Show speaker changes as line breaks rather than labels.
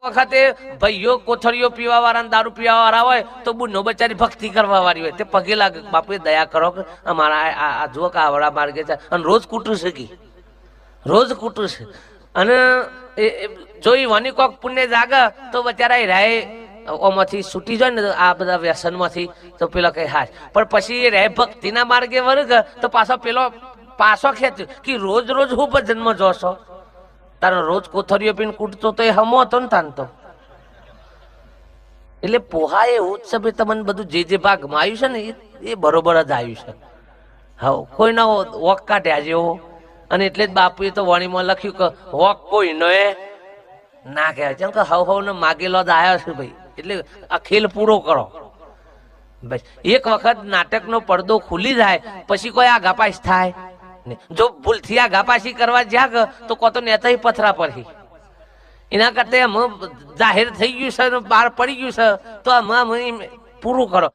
વખતે ભાઈઓ કોથળીઓ પીવા વાળા દારૂ પીવા વાળા હોય તો બુનો બચારી ભક્તિ કરવા વાળી હોય તે પગે લાગે બાપુ દયા કરો કે અમારા આ જુઓ કે આવડા માર્ગે છે અને રોજ કૂટું છે કે રોજ કૂટું છે અને જો એ વાની કોક પુણ્ય જાગે તો બચારા રાય ઓમાંથી છૂટી જાય ને આ બધા વ્યસનમાંથી તો પેલો કઈ હાશ પણ પછી રે ભક્તિના માર્ગે વર્ગ તો પાછો ખેંચ્યો કે રોજ રોજ હું ભજનમાં જોશો તારો રોજ કોથળીઓ પીને કૂટતો તો એ હમો હતો ને તાનતો એટલે પોહા એ ઉત્સવે તમને બધું જે ભાગમાં આવ્યું છે ને એ બરોબર જ આવ્યું છે હા કોઈનો વોક કાઢ્યા જેવો અને એટલે જ બાપુએ તો વાણીમાં લખ્યું કે વોક કોઈનો એ ના કહેવાય કેમ કે હવ ને માગેલો જ આવ્યો છે ભાઈ એટલે આ ખેલ પૂરો કરો બસ એક વખત નાટકનો પડદો ખુલી જાય પછી કોઈ આઘાપાસ થાય જો ભૂલથી આઘાપાસી કરવા જ્યાં તો કો તો નેતા પથરા પર એના કરતા જાહેર થઈ ગયું છે બહાર પડી ગયું છે તો પૂરું કરો.